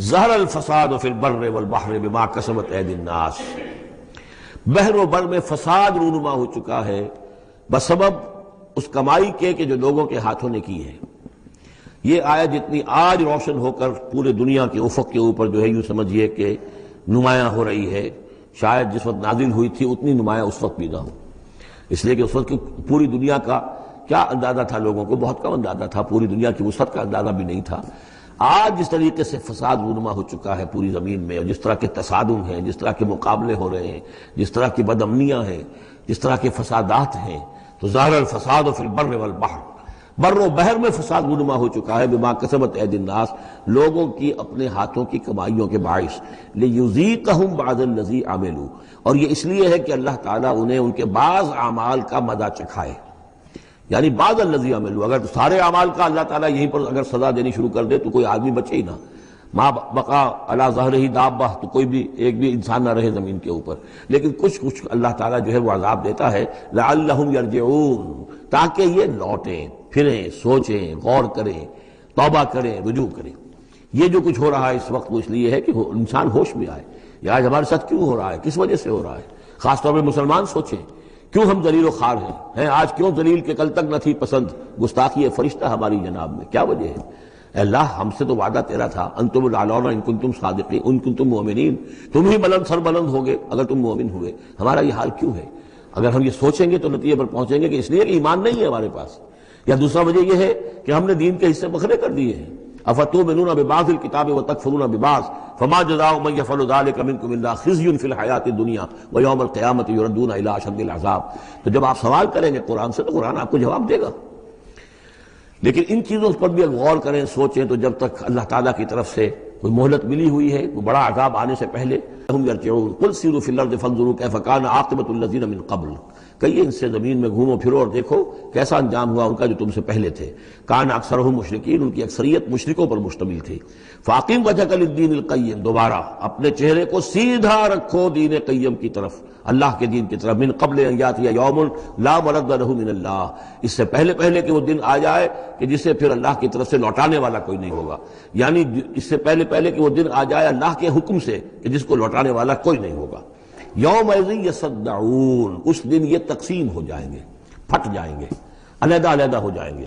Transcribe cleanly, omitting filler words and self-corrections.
ظہر الفساد فی البر والبحر بما کسبت ایدی الناس، بحر و بر میں فساد رونما ہو چکا ہے بسبب اس کمائی کے کہ جو لوگوں کے ہاتھوں نے کی ہے۔ یہ آیت جتنی آج روشن ہو کر پورے دنیا کے افق کے اوپر جو ہے یوں سمجھیے کہ نمایاں ہو رہی ہے، شاید جس وقت نازل ہوئی تھی اتنی نمایاں اس وقت بھی نہ ہو، اس لیے کہ اس وقت کی پوری دنیا کا کیا اندازہ تھا، لوگوں کو بہت کم اندازہ تھا، پوری دنیا کی وسعت کا اندازہ بھی نہیں تھا۔ آج جس طریقے سے فساد رونما ہو چکا ہے پوری زمین میں، اور جس طرح کے تصادم ہیں، جس طرح کے مقابلے ہو رہے ہیں، جس طرح کی بد امنیاں ہیں، جس طرح کے فسادات ہیں، تو ظاہر الفساد فی البر والبحر، بر و بحر میں فساد رونما ہو چکا ہے بما کسبت ایدی الناس، لوگوں کی اپنے ہاتھوں کی کمائیوں کے باعث، لیذیقہم بعض الذی عملوا، اور یہ اس لیے ہے کہ اللہ تعالیٰ انہیں ان کے بعض اعمال کا مزہ چکھائے، یعنی بعض الذی عملوا، اگر سارے اعمال کا اللہ تعالیٰ یہیں پر اگر سزا دینی شروع کر دے تو کوئی آدمی بچے ہی نہ، ما بقا علی ظہرہ دابہ، تو کوئی بھی ایک بھی انسان نہ رہے زمین کے اوپر، لیکن کچھ اللہ تعالیٰ جو ہے وہ عذاب دیتا ہے لعلہم یرجعون، تاکہ یہ لوٹیں پھریں، سوچیں، غور کریں، توبہ کریں، رجوع کریں۔ یہ جو کچھ ہو رہا ہے اس وقت وہ اس لیے ہے کہ انسان ہوش میں آئے، یہ آج ہمارے ساتھ کیوں ہو رہا ہے، کس وجہ سے ہو رہا ہے، خاص طور پہ مسلمان سوچیں کیوں ہم ذلیل و خوار ہیں آج، کیوں ذلیل کے کل تک نہ تھی پسند گستاخی فرشتہ ہماری جناب میں، کیا وجہ ہے؟ اے اللہ ہم سے تو وعدہ تیرا تھا انتم الاعلون ان کنتم صادقین، ان کنتم مؤمنین، تم ہی بلند سر بلند ہوگے اگر تم مومن ہوئے، ہمارا یہ حال کیوں ہے؟ اگر ہم یہ سوچیں گے تو نتیجے پر پہنچیں گے کہ اس لیے کہ ایمان نہیں ہے ہمارے پاس، یا دوسرا وجہ یہ ہے کہ ہم نے دین کے حصے بکھرے کر دیے ہیں۔ افتؤمنون ببعض الکتاب وتکفرون ببعض فما جزاء من يفعل ذلك منكم الا خزي في الحیاۃ الدنیا ویوم القیامۃ یردون الی اشد العذاب۔ تو جب آپ سوال کریں گے قرآن سے تو قرآن آپ کو جواب دے گا، لیکن ان چیزوں پر بھی غور کریں، سوچیں، تو جب تک اللہ تعالیٰ کی طرف سے کوئی مہلت ملی ہوئی ہے، کوئی بڑا عذاب آنے سے پہلے، ہم یرجعون قل سیروا فی الارض فانظروا کیف کان عاقبۃ الذین من قبل، کہیے ان سے زمین میں گھومو پھرو اور دیکھو کیسا انجام ہوا ان کا جو تم سے پہلے تھے، کان اکثرہم مشرکین، ان کی اکثریت مشرکوں پر مشتمل تھی۔ فاقم وجہک للدین القیم، دوبارہ اپنے چہرے کو سیدھا رکھو دین قیم کی طرف، اللہ کے دین کی طرف، من قبل ان یاتی یوم لا مرد لہ من اللہ، اس سے پہلے کہ وہ دن آ جائے کہ جسے پھر اللہ کی طرف سے لوٹانے والا کوئی نہیں ہوگا، یعنی اس سے پہلے کہ وہ دن آ جائے اللہ کے حکم سے کہ جس کو لوٹانے والا کوئی نہیں ہوگا۔ یومئذ یصدعون، اس دن یہ تقسیم ہو جائیں گے، پھٹ جائیں گے، علیحدہ ہو جائیں گے۔